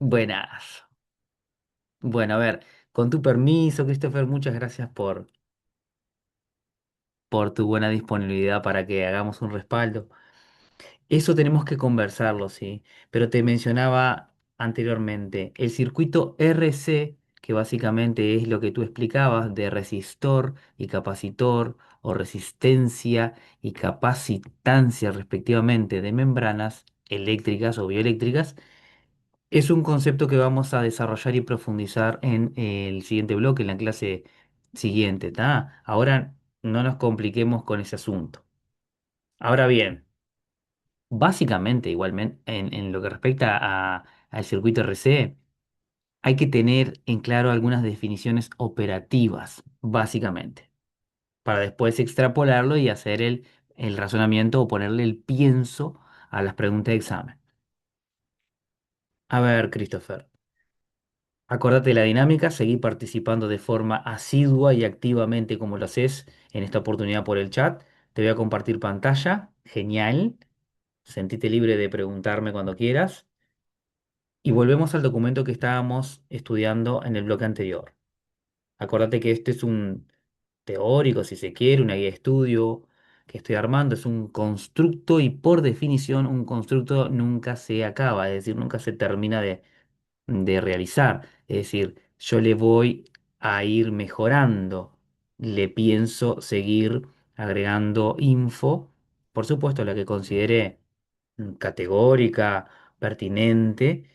Buenas. Bueno, a ver, con tu permiso, Christopher, muchas gracias por tu buena disponibilidad para que hagamos un respaldo. Eso tenemos que conversarlo, sí, pero te mencionaba anteriormente el circuito RC, que básicamente es lo que tú explicabas de resistor y capacitor, o resistencia y capacitancia respectivamente de membranas eléctricas o bioeléctricas. Es un concepto que vamos a desarrollar y profundizar en el siguiente bloque, en la clase siguiente, ¿tá? Ahora no nos compliquemos con ese asunto. Ahora bien, básicamente, igualmente, en lo que respecta al circuito RC, hay que tener en claro algunas definiciones operativas, básicamente, para después extrapolarlo y hacer el razonamiento o ponerle el pienso a las preguntas de examen. A ver, Christopher. Acordate de la dinámica, seguí participando de forma asidua y activamente como lo haces en esta oportunidad por el chat. Te voy a compartir pantalla. Genial. Sentite libre de preguntarme cuando quieras. Y volvemos al documento que estábamos estudiando en el bloque anterior. Acordate que este es un teórico, si se quiere, una guía de estudio que estoy armando. Es un constructo y por definición un constructo nunca se acaba, es decir, nunca se termina de realizar. Es decir, yo le voy a ir mejorando, le pienso seguir agregando info, por supuesto, la que considere categórica, pertinente,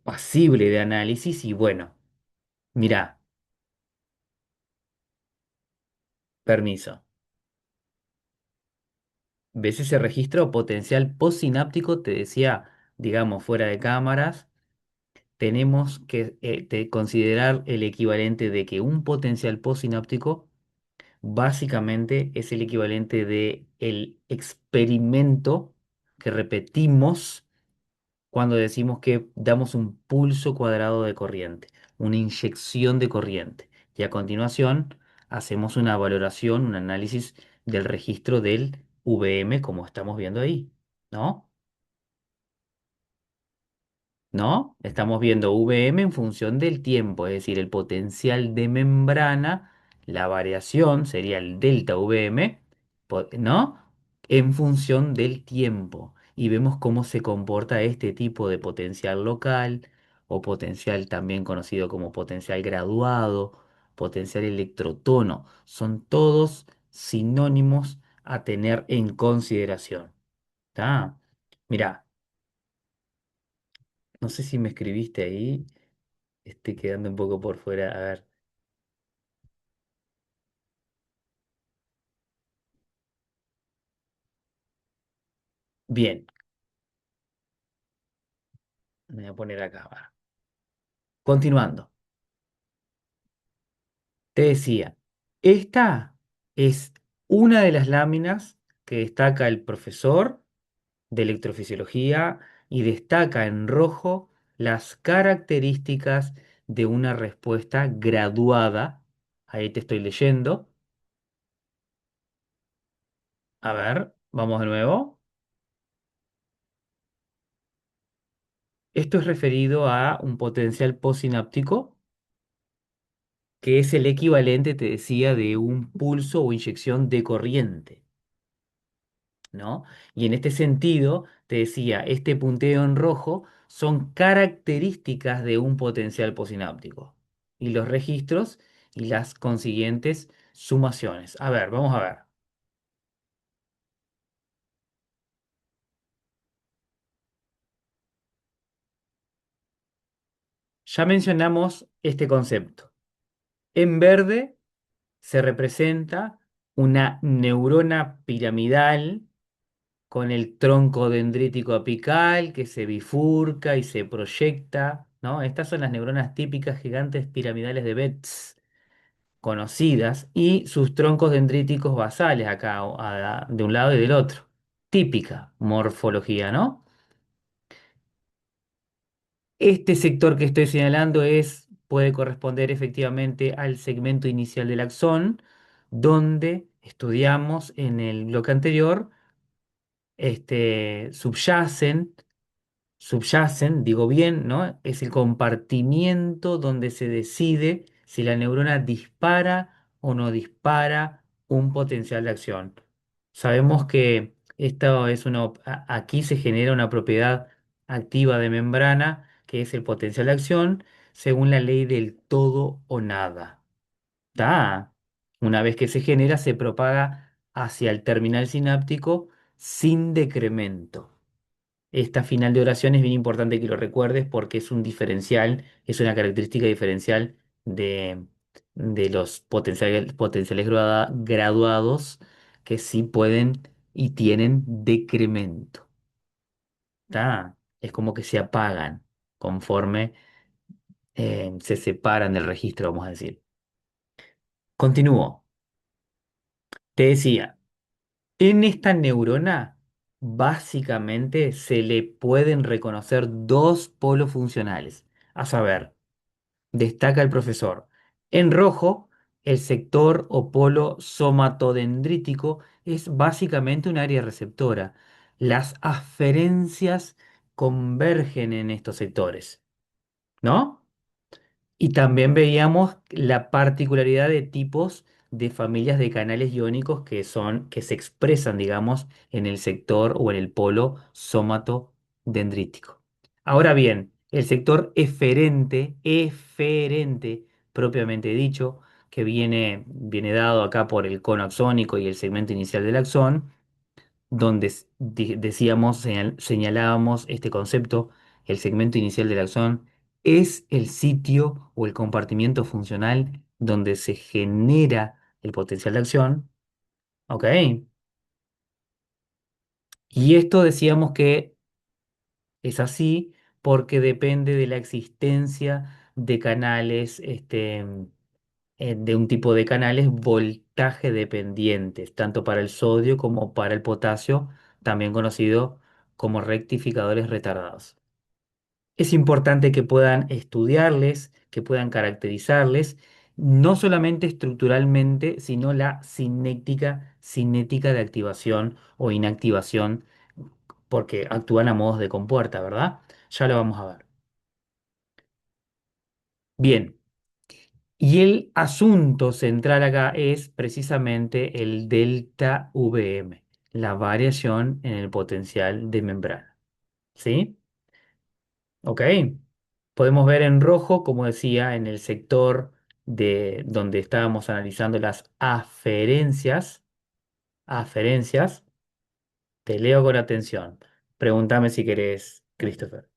pasible de análisis y bueno, mira, permiso. ¿Ves ese registro potencial postsináptico? Te decía, digamos, fuera de cámaras. Tenemos que considerar el equivalente de que un potencial postsináptico básicamente es el equivalente de el experimento que repetimos cuando decimos que damos un pulso cuadrado de corriente, una inyección de corriente. Y a continuación hacemos una valoración, un análisis del registro del VM como estamos viendo ahí, ¿no? ¿No? Estamos viendo VM en función del tiempo, es decir, el potencial de membrana, la variación sería el delta VM, ¿no? En función del tiempo. Y vemos cómo se comporta este tipo de potencial local o potencial también conocido como potencial graduado, potencial electrotono. Son todos sinónimos a tener en consideración. ¿Está? Mira, no sé si me escribiste ahí. Estoy quedando un poco por fuera. A ver, bien, me voy a poner acá. Va. Continuando, te decía, esta es una de las láminas que destaca el profesor de electrofisiología y destaca en rojo las características de una respuesta graduada. Ahí te estoy leyendo. A ver, vamos de nuevo. Esto es referido a un potencial postsináptico que es el equivalente, te decía, de un pulso o inyección de corriente, ¿no? Y en este sentido, te decía, este punteo en rojo son características de un potencial posináptico y los registros y las consiguientes sumaciones. A ver, vamos a ver. Ya mencionamos este concepto. En verde se representa una neurona piramidal con el tronco dendrítico apical que se bifurca y se proyecta, ¿no? Estas son las neuronas típicas gigantes piramidales de Betz, conocidas, y sus troncos dendríticos basales acá, de un lado y del otro. Típica morfología, ¿no? Este sector que estoy señalando puede corresponder efectivamente al segmento inicial del axón, donde estudiamos en el bloque anterior, subyacen Subyacen, digo bien, ¿no? Es el compartimiento donde se decide si la neurona dispara o no dispara un potencial de acción. Sabemos que esto es aquí se genera una propiedad activa de membrana, que es el potencial de acción, según la ley del todo o nada. ¿Está? Una vez que se genera, se propaga hacia el terminal sináptico sin decremento. Esta final de oración es bien importante que lo recuerdes porque es un diferencial, es una característica diferencial de los potenciales graduados que sí pueden y tienen decremento. ¿Tá? Es como que se apagan conforme se separan del registro, vamos a decir. Continúo. Te decía, en esta neurona básicamente se le pueden reconocer dos polos funcionales. A saber, destaca el profesor. En rojo, el sector o polo somatodendrítico es básicamente un área receptora. Las aferencias convergen en estos sectores, ¿no? Y también veíamos la particularidad de tipos de familias de canales iónicos que se expresan, digamos, en el sector o en el polo somatodendrítico. Ahora bien, el sector eferente, propiamente dicho, que viene dado acá por el cono axónico y el segmento inicial del axón, donde decíamos, señalábamos este concepto, el segmento inicial del axón es el sitio o el compartimiento funcional donde se genera el potencial de acción, ¿ok? Y esto decíamos que es así porque depende de la existencia de canales, de un tipo de canales voltaje dependientes, tanto para el sodio como para el potasio, también conocido como rectificadores retardados. Es importante que puedan estudiarles, que puedan caracterizarles, no solamente estructuralmente, sino la cinética de activación o inactivación, porque actúan a modos de compuerta, ¿verdad? Ya lo vamos a ver. Bien. Y el asunto central acá es precisamente el delta VM, la variación en el potencial de membrana. ¿Sí? ¿Ok? Podemos ver en rojo, como decía, en el sector de donde estábamos analizando las aferencias. Te leo con atención. Pregúntame si querés, Christopher.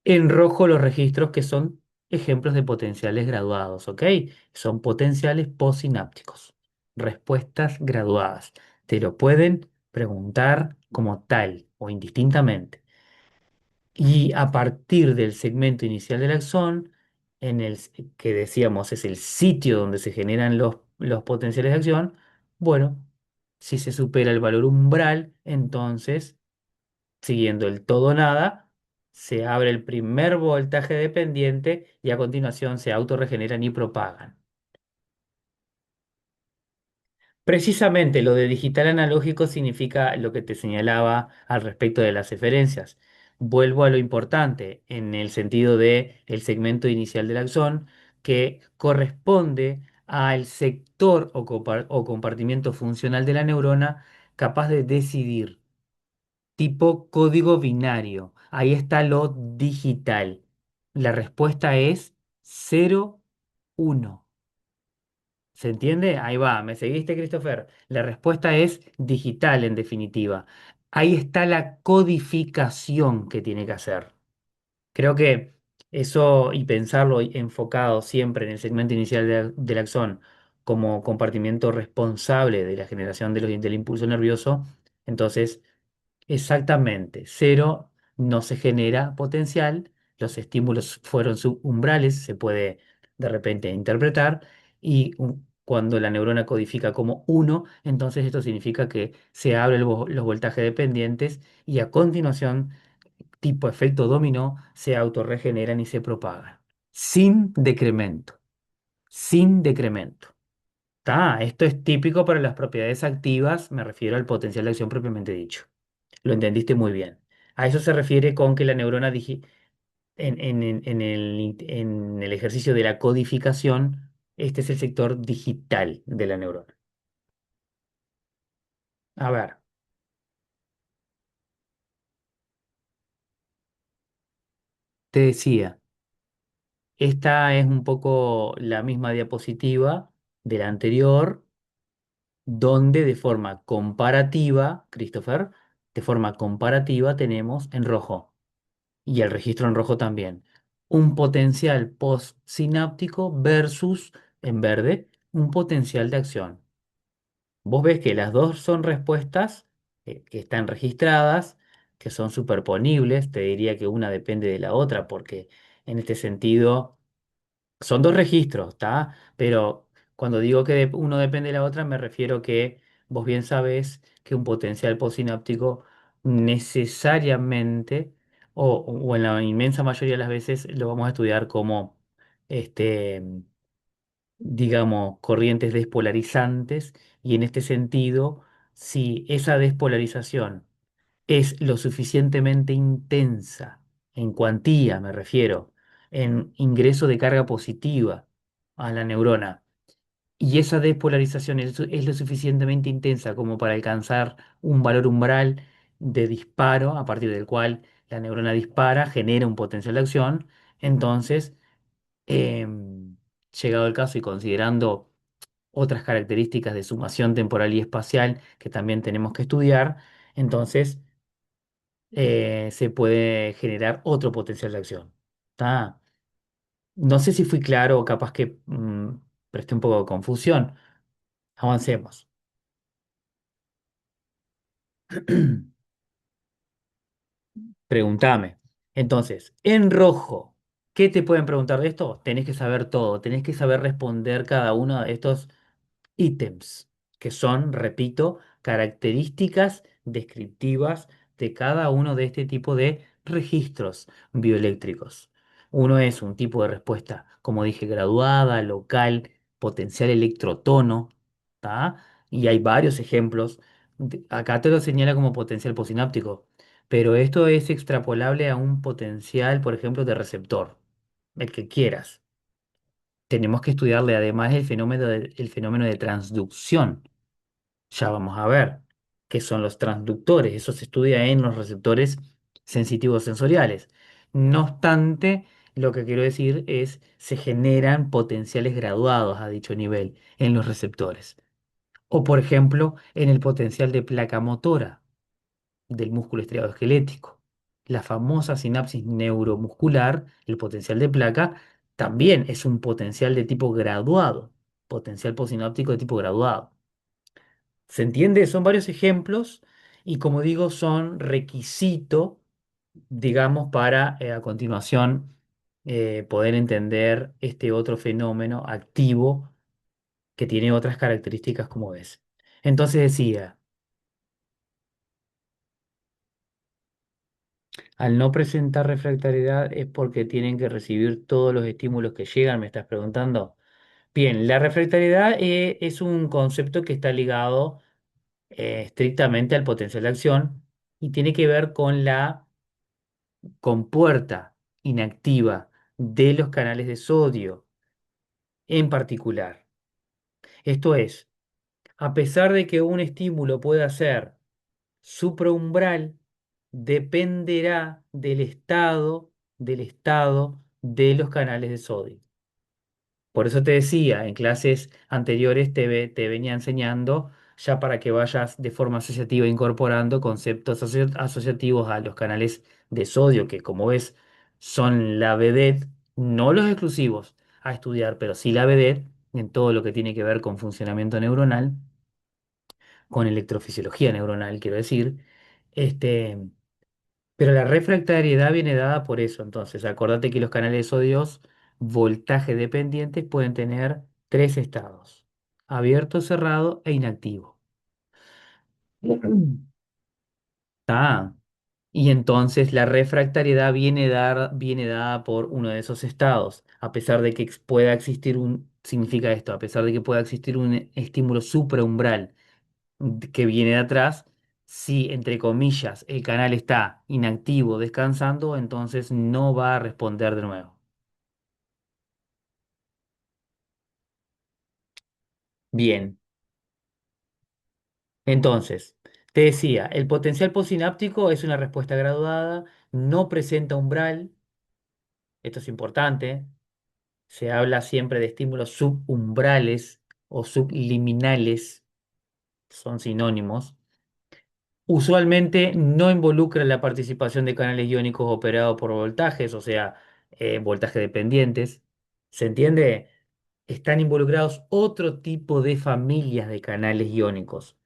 En rojo los registros que son ejemplos de potenciales graduados, ¿ok? Son potenciales postsinápticos. Respuestas graduadas. Te lo pueden preguntar como tal o indistintamente. Y a partir del segmento inicial del axón, que decíamos es el sitio donde se generan los potenciales de acción, bueno, si se supera el valor umbral, entonces siguiendo el todo o nada, se abre el primer voltaje dependiente y a continuación se autorregeneran y propagan. Precisamente lo de digital analógico significa lo que te señalaba al respecto de las eferencias. Vuelvo a lo importante en el sentido de el segmento inicial del axón que corresponde al sector o compartimiento funcional de la neurona capaz de decidir tipo código binario. Ahí está lo digital. La respuesta es 0, 1. ¿Se entiende? Ahí va. ¿Me seguiste, Christopher? La respuesta es digital, en definitiva. Ahí está la codificación que tiene que hacer. Creo que eso y pensarlo enfocado siempre en el segmento inicial del axón como compartimiento responsable de la generación del impulso nervioso, entonces exactamente, cero no se genera potencial, los estímulos fueron subumbrales, se puede de repente interpretar, y cuando la neurona codifica como 1, entonces esto significa que se abren los voltajes dependientes y a continuación, tipo efecto dominó, se autorregeneran y se propagan. Sin decremento, sin decremento. Esto es típico para las propiedades activas, me refiero al potencial de acción propiamente dicho. Lo entendiste muy bien. A eso se refiere con que la neurona en el ejercicio de la codificación, este es el sector digital de la neurona. A ver, te decía, esta es un poco la misma diapositiva de la anterior, donde de forma comparativa, Christopher, de forma comparativa tenemos en rojo, y el registro en rojo también, un potencial postsináptico versus, en verde, un potencial de acción. Vos ves que las dos son respuestas que están registradas, que son superponibles. Te diría que una depende de la otra, porque en este sentido son dos registros, ¿está? Pero cuando digo que uno depende de la otra, me refiero que vos bien sabés que un potencial postsináptico necesariamente, o en la inmensa mayoría de las veces, lo vamos a estudiar como este digamos, corrientes despolarizantes y en este sentido, si esa despolarización es lo suficientemente intensa, en cuantía me refiero, en ingreso de carga positiva a la neurona, y esa despolarización es lo suficientemente intensa como para alcanzar un valor umbral de disparo a partir del cual la neurona dispara, genera un potencial de acción, entonces, llegado el caso y considerando otras características de sumación temporal y espacial que también tenemos que estudiar, entonces se puede generar otro potencial de acción. ¿Tá? No sé si fui claro o capaz que presté un poco de confusión. Avancemos. Pregúntame. Entonces, en rojo, ¿qué te pueden preguntar de esto? Tenés que saber todo, tenés que saber responder cada uno de estos ítems, que son, repito, características descriptivas de cada uno de este tipo de registros bioeléctricos. Uno es un tipo de respuesta, como dije, graduada, local, potencial electrotono, ¿tá? Y hay varios ejemplos. Acá te lo señala como potencial posináptico, pero esto es extrapolable a un potencial, por ejemplo, de receptor, el que quieras. Tenemos que estudiarle además el fenómeno de transducción. Ya vamos a ver qué son los transductores. Eso se estudia en los receptores sensitivos sensoriales. No obstante, lo que quiero decir es, se generan potenciales graduados a dicho nivel en los receptores. O por ejemplo, en el potencial de placa motora del músculo estriado esquelético. La famosa sinapsis neuromuscular, el potencial de placa, también es un potencial de tipo graduado, potencial posináptico de tipo graduado. ¿Se entiende? Son varios ejemplos y como digo, son requisito, digamos, para a continuación poder entender este otro fenómeno activo que tiene otras características como ves. Entonces decía, al no presentar refractariedad es porque tienen que recibir todos los estímulos que llegan, me estás preguntando. Bien, la refractariedad es un concepto que está ligado estrictamente al potencial de acción y tiene que ver con la compuerta inactiva de los canales de sodio en particular. Esto es, a pesar de que un estímulo pueda ser supraumbral, dependerá del estado de los canales de sodio. Por eso te decía, en clases anteriores te venía enseñando ya para que vayas de forma asociativa incorporando conceptos asociativos a los canales de sodio, que como ves son la vedette, no los exclusivos a estudiar, pero sí la vedette en todo lo que tiene que ver con funcionamiento neuronal, con electrofisiología neuronal, quiero decir. Este, pero la refractariedad viene dada por eso. Entonces, acordate que los canales de sodios voltaje dependientes pueden tener tres estados: abierto, cerrado e inactivo. Ah, y entonces la refractariedad viene dada por uno de esos estados. A pesar de que pueda existir significa esto, a pesar de que pueda existir un estímulo supraumbral que viene de atrás, Si, entre comillas, el canal está inactivo, descansando, entonces no va a responder de nuevo. Bien, entonces, te decía, el potencial postsináptico es una respuesta graduada, no presenta umbral, esto es importante, se habla siempre de estímulos subumbrales o subliminales, son sinónimos. Usualmente no involucra la participación de canales iónicos operados por voltajes, o sea, voltaje dependientes. ¿Se entiende? Están involucrados otro tipo de familias de canales iónicos.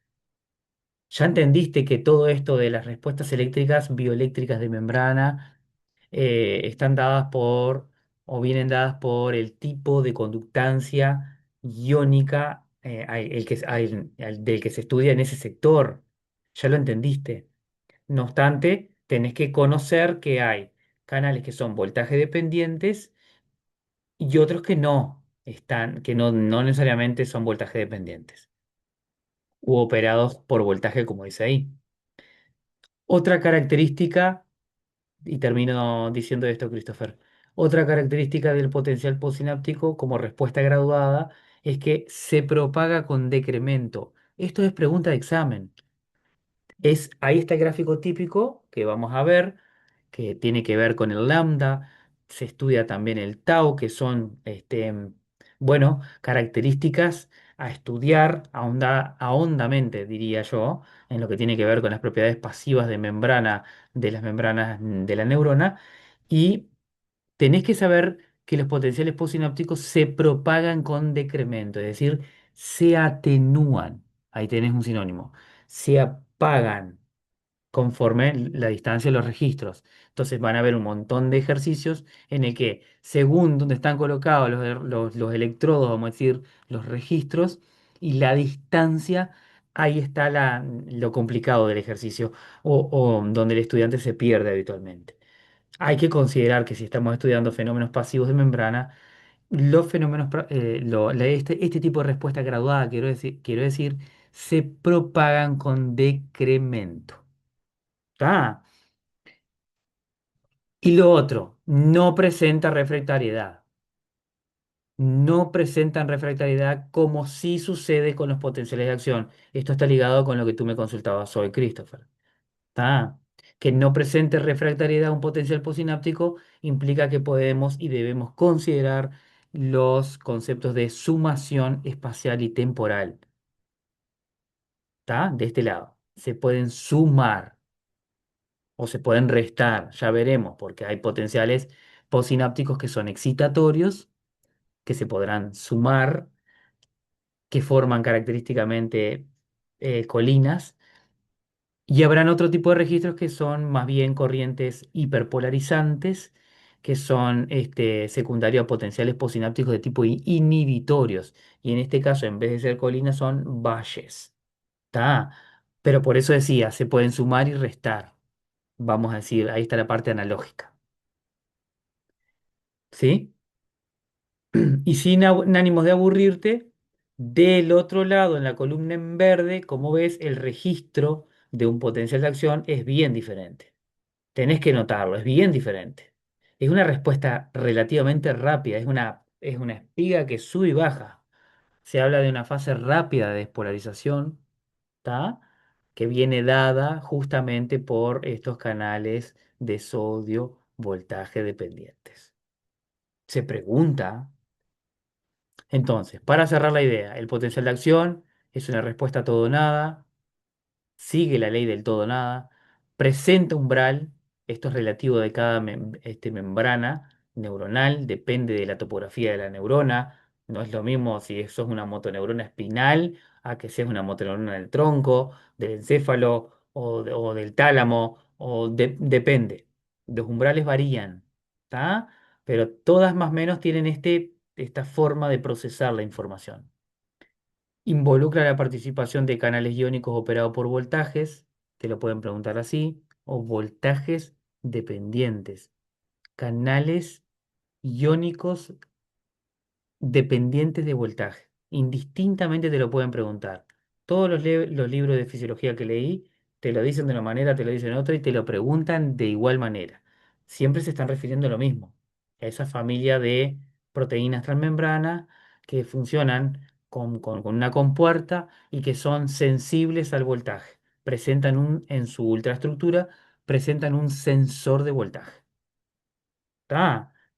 Ya entendiste que todo esto de las respuestas eléctricas bioeléctricas de membrana están dadas por o vienen dadas por el tipo de conductancia iónica del que se estudia en ese sector. Ya lo entendiste. No obstante, tenés que conocer que hay canales que son voltaje dependientes y otros que no están, que no necesariamente son voltaje dependientes u operados por voltaje, como dice ahí. Otra característica, y termino diciendo esto, Christopher, otra característica del potencial postsináptico como respuesta graduada es que se propaga con decremento. Esto es pregunta de examen. Ahí está el gráfico típico que vamos a ver, que tiene que ver con el lambda. Se estudia también el tau, que son, bueno, características a estudiar ahondamente, diría yo, en lo que tiene que ver con las propiedades pasivas de membrana de las membranas de la neurona. Y tenés que saber que los potenciales postsinápticos se propagan con decremento, es decir, se atenúan. Ahí tenés un sinónimo. Se apagan conforme la distancia de los registros. Entonces van a haber un montón de ejercicios en el que, según donde están colocados los electrodos, vamos a decir, los registros, y la distancia, ahí está lo complicado del ejercicio o donde el estudiante se pierde habitualmente. Hay que considerar que si estamos estudiando fenómenos pasivos de membrana, los fenómenos, este tipo de respuesta graduada, quiero decir, se propagan con decremento. ¿Está? Y lo otro, no presenta refractariedad. No presentan refractariedad como sí sucede con los potenciales de acción. Esto está ligado con lo que tú me consultabas hoy, Christopher. ¿Está? Que no presente refractariedad a un potencial posináptico implica que podemos y debemos considerar los conceptos de sumación espacial y temporal. ¿Está? De este lado. Se pueden sumar o se pueden restar, ya veremos, porque hay potenciales posinápticos que son excitatorios, que se podrán sumar, que forman característicamente colinas, y habrán otro tipo de registros que son más bien corrientes hiperpolarizantes, que son secundarios a potenciales posinápticos de tipo inhibitorios, y en este caso, en vez de ser colinas, son valles. ¿Tá? Pero por eso decía, se pueden sumar y restar. Vamos a decir, ahí está la parte analógica. ¿Sí? Y sin ánimos de aburrirte, del otro lado, en la columna en verde, como ves, el registro de un potencial de acción es bien diferente. Tenés que notarlo, es bien diferente. Es una respuesta relativamente rápida, es una espiga que sube y baja. Se habla de una fase rápida de despolarización, ¿tá? Que viene dada justamente por estos canales de sodio voltaje dependientes. Se pregunta. Entonces, para cerrar la idea, el potencial de acción es una respuesta a todo o nada, sigue la ley del todo o nada, presenta umbral, esto es relativo de cada membrana neuronal, depende de la topografía de la neurona, no es lo mismo si sos una motoneurona espinal a que seas una motoneurona del tronco, del encéfalo o del tálamo, depende. Los umbrales varían, ¿está? Pero todas más o menos tienen esta forma de procesar la información. Involucra la participación de canales iónicos operados por voltajes, te lo pueden preguntar así, o voltajes dependientes. Canales iónicos dependientes de voltaje. Indistintamente te lo pueden preguntar. Todos los libros de fisiología que leí te lo dicen de una manera, te lo dicen de otra y te lo preguntan de igual manera. Siempre se están refiriendo a lo mismo, a esa familia de proteínas transmembrana que funcionan con una compuerta y que son sensibles al voltaje. En su ultraestructura, presentan un sensor de voltaje.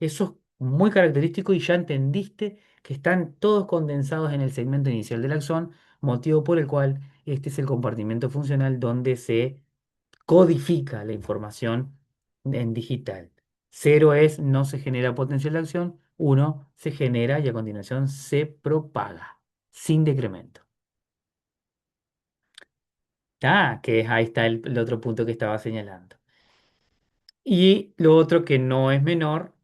Eso es muy característico y ya entendiste que están todos condensados en el segmento inicial del axón, motivo por el cual este es el compartimento funcional donde se codifica la información en digital. Cero es no se genera potencial de acción, uno se genera y a continuación se propaga sin decremento. Ahí está el otro punto que estaba señalando. Y lo otro que no es menor,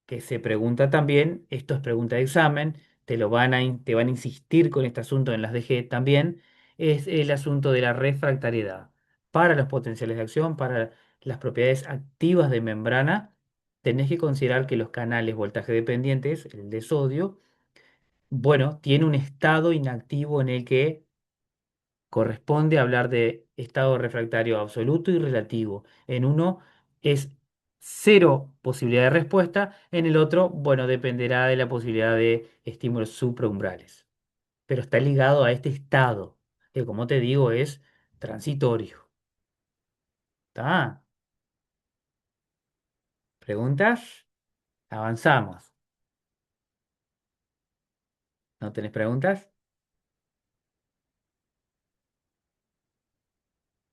que se pregunta también, esto es pregunta de examen, te van a insistir con este asunto en las DG también, es el asunto de la refractariedad. Para los potenciales de acción, para las propiedades activas de membrana, tenés que considerar que los canales voltaje dependientes, el de sodio, bueno, tiene un estado inactivo en el que corresponde hablar de estado refractario absoluto y relativo. En uno es cero posibilidad de respuesta, en el otro, bueno, dependerá de la posibilidad de estímulos supraumbrales. Pero está ligado a este estado, que como te digo es transitorio. ¿Está? ¿Preguntas? Avanzamos. ¿No tenés preguntas?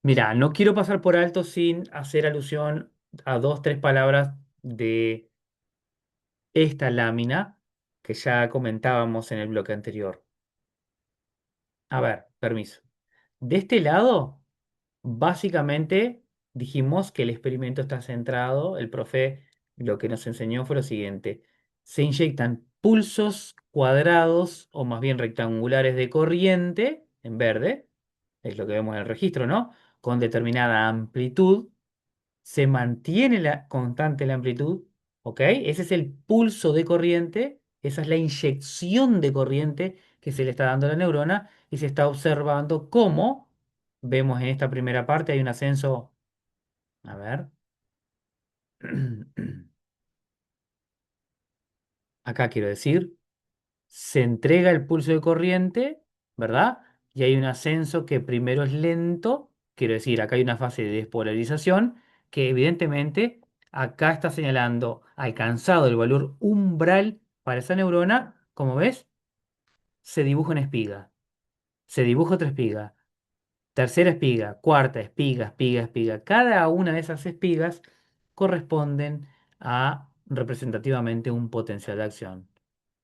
Mira, no quiero pasar por alto sin hacer alusión a dos, tres palabras de esta lámina que ya comentábamos en el bloque anterior. A ver, permiso. De este lado, básicamente dijimos que el experimento está centrado, el profe lo que nos enseñó fue lo siguiente. Se inyectan pulsos cuadrados o más bien rectangulares de corriente en verde, es lo que vemos en el registro, ¿no? Con determinada amplitud se mantiene constante la amplitud, ¿ok? Ese es el pulso de corriente, esa es la inyección de corriente que se le está dando a la neurona y se está observando cómo, vemos en esta primera parte, hay un ascenso, a ver, acá quiero decir, se entrega el pulso de corriente, ¿verdad? Y hay un ascenso que primero es lento, quiero decir, acá hay una fase de despolarización que evidentemente acá está señalando alcanzado el valor umbral para esa neurona, como ves, se dibuja una espiga, se dibuja otra espiga, tercera espiga, cuarta espiga, espiga, espiga. Cada una de esas espigas corresponden a representativamente un potencial de acción.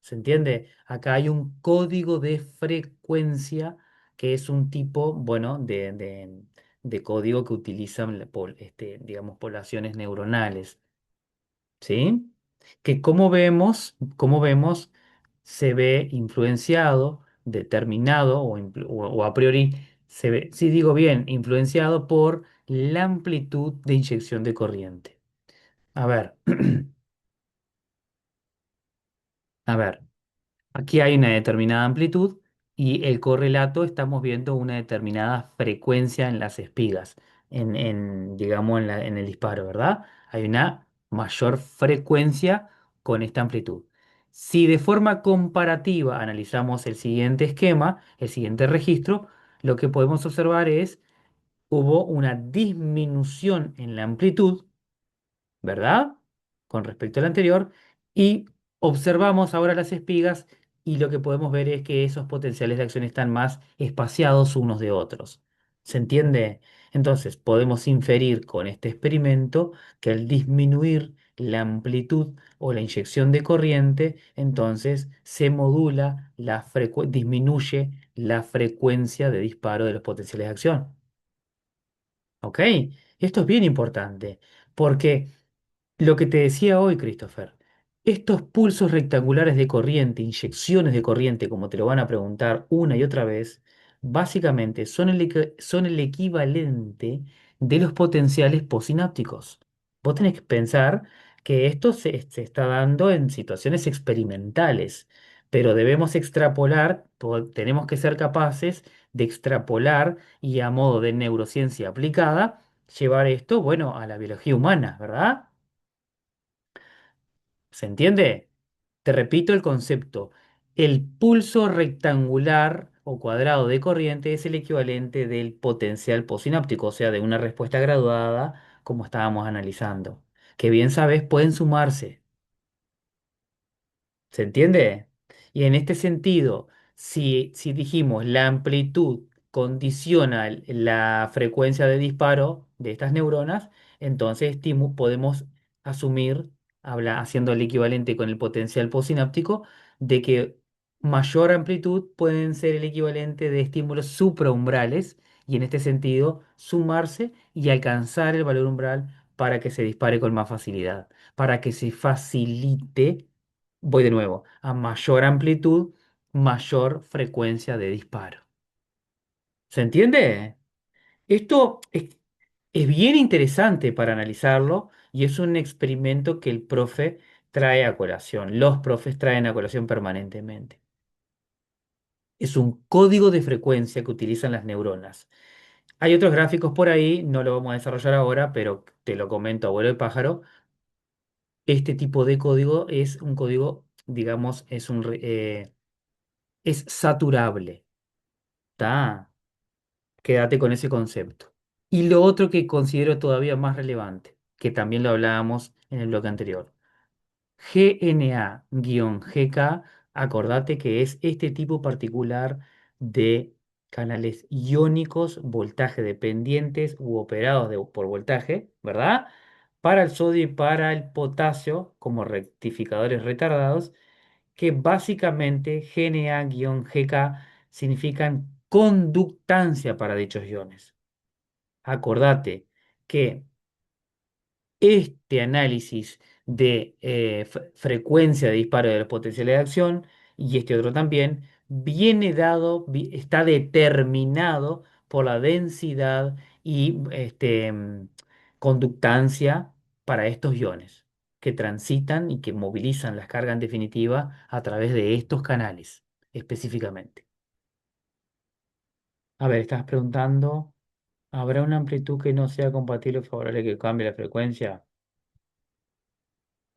¿Se entiende? Acá hay un código de frecuencia que es un tipo, bueno, de código que utilizan, digamos, poblaciones neuronales. ¿Sí? Que como vemos, se ve influenciado, determinado o a priori se ve, si digo bien, influenciado por la amplitud de inyección de corriente. A ver, a ver. Aquí hay una determinada amplitud y el correlato estamos viendo una determinada frecuencia en las espigas, digamos, en el disparo, ¿verdad? Hay una mayor frecuencia con esta amplitud. Si de forma comparativa analizamos el siguiente esquema, el siguiente registro, lo que podemos observar es hubo una disminución en la amplitud, ¿verdad? Con respecto al anterior, y observamos ahora las espigas y lo que podemos ver es que esos potenciales de acción están más espaciados unos de otros. ¿Se entiende? Entonces, podemos inferir con este experimento que al disminuir la amplitud o la inyección de corriente, entonces se modula disminuye la frecuencia de disparo de los potenciales de acción. ¿Ok? Esto es bien importante porque lo que te decía hoy, Christopher, estos pulsos rectangulares de corriente, inyecciones de corriente, como te lo van a preguntar una y otra vez, básicamente son el equivalente de los potenciales posinápticos. Vos tenés que pensar que esto se está dando en situaciones experimentales, pero debemos extrapolar, tenemos que ser capaces de extrapolar y a modo de neurociencia aplicada, llevar esto, bueno, a la biología humana, ¿verdad? ¿Se entiende? Te repito el concepto. El pulso rectangular o cuadrado de corriente es el equivalente del potencial postsináptico, o sea, de una respuesta graduada, como estábamos analizando. Que bien sabes, pueden sumarse. ¿Se entiende? Y en este sentido, si dijimos la amplitud condiciona la frecuencia de disparo de estas neuronas, entonces podemos asumir, haciendo el equivalente con el potencial postsináptico, de que mayor amplitud pueden ser el equivalente de estímulos supraumbrales y en este sentido sumarse y alcanzar el valor umbral para que se dispare con más facilidad, para que se facilite. Voy de nuevo. A mayor amplitud, mayor frecuencia de disparo. ¿Se entiende? Esto es bien interesante para analizarlo y es un experimento que el profe trae a colación. Los profes traen a colación permanentemente. Es un código de frecuencia que utilizan las neuronas. Hay otros gráficos por ahí, no lo vamos a desarrollar ahora, pero te lo comento, abuelo de pájaro. Este tipo de código es un código, digamos, es saturable. ¿Está? Quédate con ese concepto. Y lo otro que considero todavía más relevante, que también lo hablábamos en el bloque anterior. GNA-GK, acordate que es este tipo particular de canales iónicos, voltaje dependientes u operados por voltaje, ¿verdad? Para el sodio y para el potasio como rectificadores retardados que básicamente GNA-GK significan conductancia para dichos iones. Acordate que este análisis de frecuencia de disparo de los potenciales de acción y este otro también viene dado, está determinado por la densidad y conductancia para estos iones que transitan y que movilizan las cargas en definitiva a través de estos canales específicamente. A ver, estás preguntando, ¿habrá una amplitud que no sea compatible o favorable que cambie la frecuencia?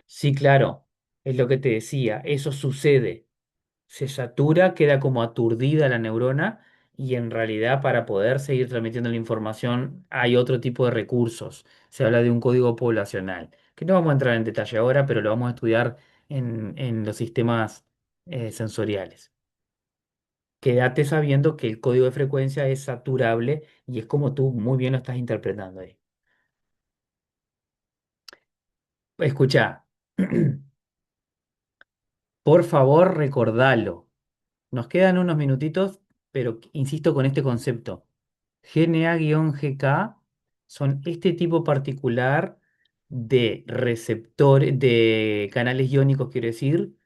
Sí, claro, es lo que te decía, eso sucede. Se satura, queda como aturdida la neurona y en realidad para poder seguir transmitiendo la información hay otro tipo de recursos. Se habla de un código poblacional, que no vamos a entrar en detalle ahora, pero lo vamos a estudiar en los sistemas sensoriales. Quédate sabiendo que el código de frecuencia es saturable y es como tú muy bien lo estás interpretando ahí. Escucha, por favor recordalo. Nos quedan unos minutitos, pero insisto con este concepto. GNA-GK son este tipo particular de receptores, de canales iónicos, quiero decir,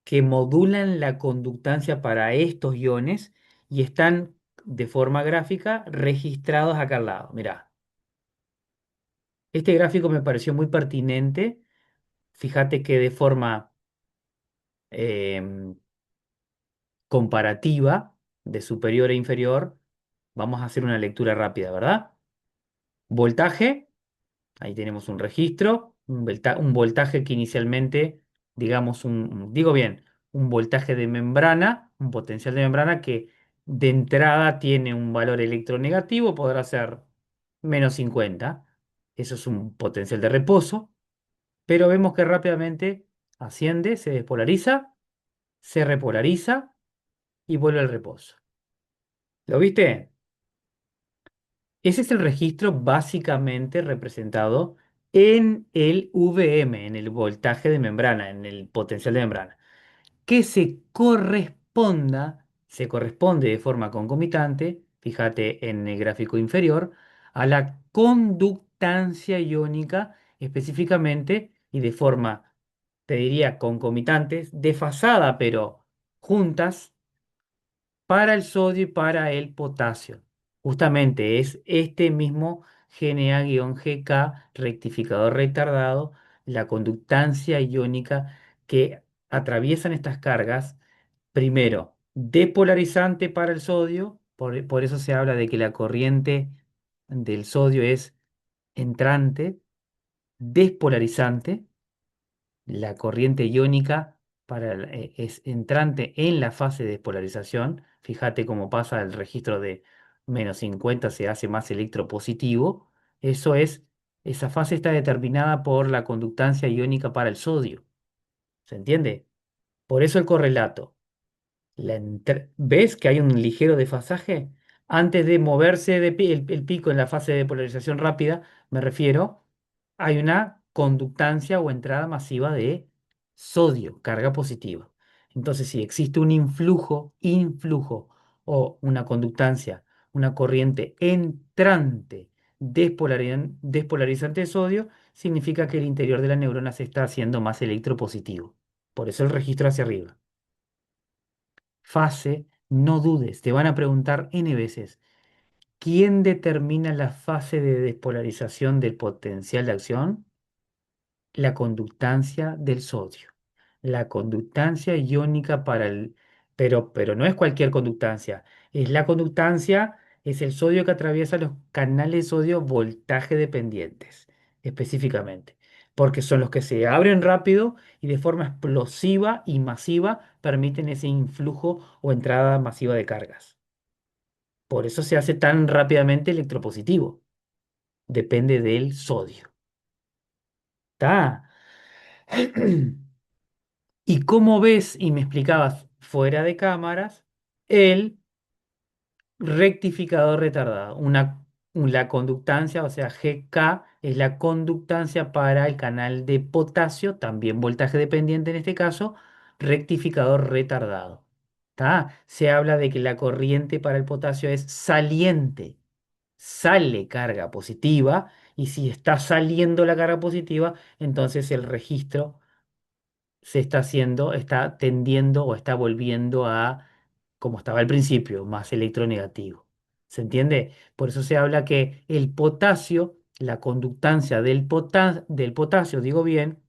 que modulan la conductancia para estos iones y están de forma gráfica registrados acá al lado. Mirá, este gráfico me pareció muy pertinente. Fíjate que de forma em, comparativa de superior e inferior, vamos a hacer una lectura rápida, ¿verdad? Voltaje, ahí tenemos un registro, un voltaje que inicialmente, digamos, digo bien, un voltaje de membrana, un potencial de membrana que de entrada tiene un valor electronegativo, podrá ser -50. Eso es un potencial de reposo, pero vemos que rápidamente asciende, se despolariza, se repolariza y vuelve al reposo. ¿Lo viste? Ese es el registro básicamente representado en el VM, en el voltaje de membrana, en el potencial de membrana, que se corresponde de forma concomitante, fíjate en el gráfico inferior, a la conductancia iónica específicamente y de forma, te diría, concomitantes, desfasada, pero juntas para el sodio y para el potasio. Justamente es este mismo GNA-GK rectificador retardado, la conductancia iónica que atraviesan estas cargas, primero, depolarizante para el sodio Por eso se habla de que la corriente del sodio es entrante, despolarizante. La corriente iónica es entrante en la fase de despolarización. Fíjate cómo pasa el registro de -50, se hace más electropositivo. Eso es, esa fase está determinada por la conductancia iónica para el sodio. ¿Se entiende? Por eso el correlato. ¿Ves que hay un ligero desfasaje? Antes de moverse el pico en la fase de polarización rápida, me refiero, hay una conductancia o entrada masiva de sodio, carga positiva. Entonces, si existe un influjo o una conductancia, una corriente entrante despolarizante de sodio, significa que el interior de la neurona se está haciendo más electropositivo. Por eso el registro hacia arriba. Fase, no dudes, te van a preguntar N veces, ¿quién determina la fase de despolarización del potencial de acción? La conductancia del sodio. La conductancia iónica para el... pero no es cualquier conductancia, es la conductancia, es el sodio que atraviesa los canales de sodio voltaje dependientes, específicamente, porque son los que se abren rápido y de forma explosiva y masiva permiten ese influjo o entrada masiva de cargas. Por eso se hace tan rápidamente electropositivo. Depende del sodio. ¿Está? Y como ves, y me explicabas fuera de cámaras, el rectificador retardado, la conductancia, o sea, GK es la conductancia para el canal de potasio, también voltaje dependiente en este caso, rectificador retardado. ¿Tá? Se habla de que la corriente para el potasio es saliente, sale carga positiva, y si está saliendo la carga positiva, entonces el registro se está haciendo, está tendiendo o está volviendo a como estaba al principio, más electronegativo. ¿Se entiende? Por eso se habla que el potasio, la conductancia del potasio, digo bien,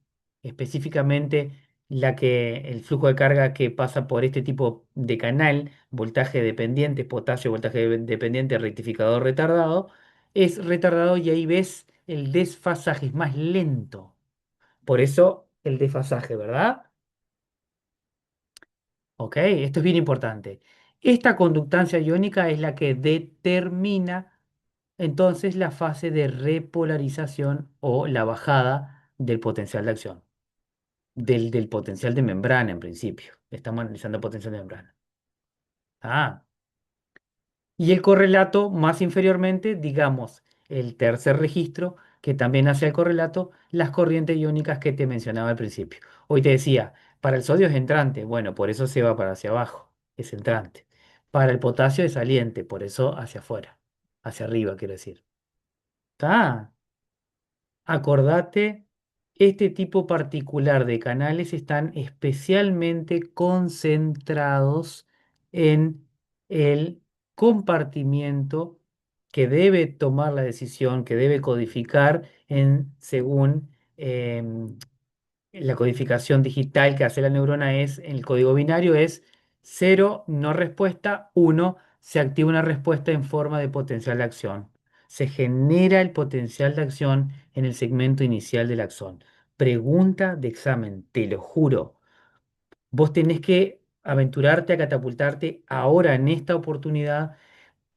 específicamente el flujo de carga que pasa por este tipo de canal, voltaje dependiente, potasio, voltaje dependiente, rectificador retardado, es retardado y ahí ves el desfasaje, es más lento. Por eso el desfasaje, ¿verdad? ¿Ok? Esto es bien importante. Esta conductancia iónica es la que determina entonces la fase de repolarización o la bajada del potencial de acción, del potencial de membrana en principio. Estamos analizando potencial de membrana. Ah, y el correlato más inferiormente, digamos, el tercer registro, que también hace el correlato, las corrientes iónicas que te mencionaba al principio. Hoy te decía, para el sodio es entrante, bueno, por eso se va para hacia abajo, es entrante. Para el potasio es saliente, por eso hacia afuera, hacia arriba, quiero decir. ¿Está? Acordate, este tipo particular de canales están especialmente concentrados en el compartimiento que debe tomar la decisión, que debe codificar según la codificación digital que hace la neurona es, el código binario es 0, no respuesta, 1, se activa una respuesta en forma de potencial de acción. Se genera el potencial de acción en el segmento inicial del axón. Pregunta de examen, te lo juro. Vos tenés que aventurarte a catapultarte ahora en esta oportunidad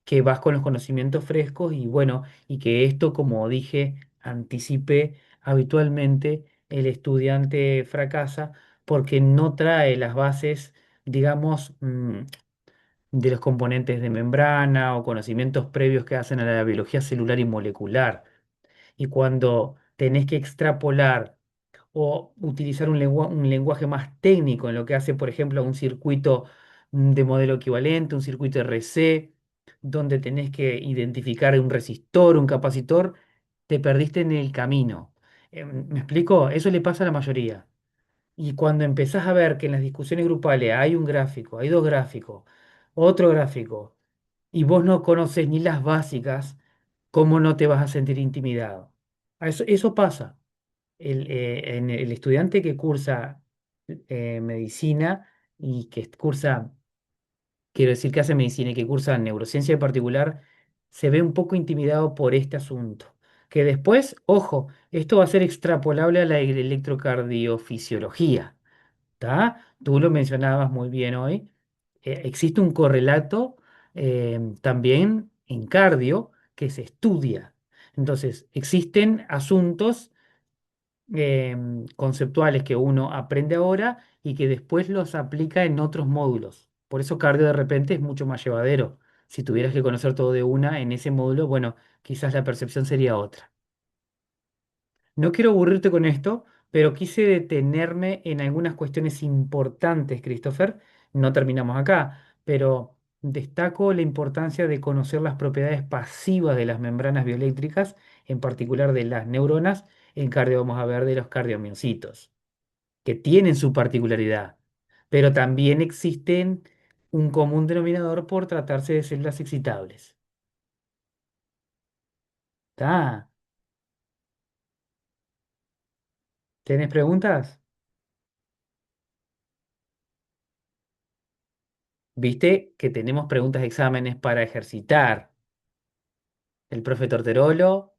que vas con los conocimientos frescos y bueno, y que esto, como dije, anticipé, habitualmente el estudiante fracasa porque no trae las bases, digamos, de los componentes de membrana o conocimientos previos que hacen a la biología celular y molecular. Y cuando tenés que extrapolar o utilizar un lenguaje más técnico en lo que hace, por ejemplo, a un circuito de modelo equivalente, un circuito RC, donde tenés que identificar un resistor, un capacitor, te perdiste en el camino. ¿Me explico? Eso le pasa a la mayoría. Y cuando empezás a ver que en las discusiones grupales hay un gráfico, hay dos gráficos, otro gráfico, y vos no conoces ni las básicas, ¿cómo no te vas a sentir intimidado? Eso pasa. El estudiante que cursa medicina y que cursa quiero decir que hace medicina y que cursa neurociencia en particular, se ve un poco intimidado por este asunto. Que después, ojo, esto va a ser extrapolable a la electrocardiofisiología. ¿Tá? Tú lo mencionabas muy bien hoy. Existe un correlato también en cardio que se estudia. Entonces, existen asuntos conceptuales que uno aprende ahora y que después los aplica en otros módulos. Por eso cardio de repente es mucho más llevadero. Si tuvieras que conocer todo de una en ese módulo, bueno, quizás la percepción sería otra. No quiero aburrirte con esto, pero quise detenerme en algunas cuestiones importantes, Christopher. No terminamos acá, pero destaco la importancia de conocer las propiedades pasivas de las membranas bioeléctricas, en particular de las neuronas. En cardio vamos a ver de los cardiomiocitos, que tienen su particularidad, pero también existen un común denominador por tratarse de células excitables. ¿Está? ¿Tenés preguntas? Viste que tenemos preguntas de exámenes para ejercitar. El profe Torterolo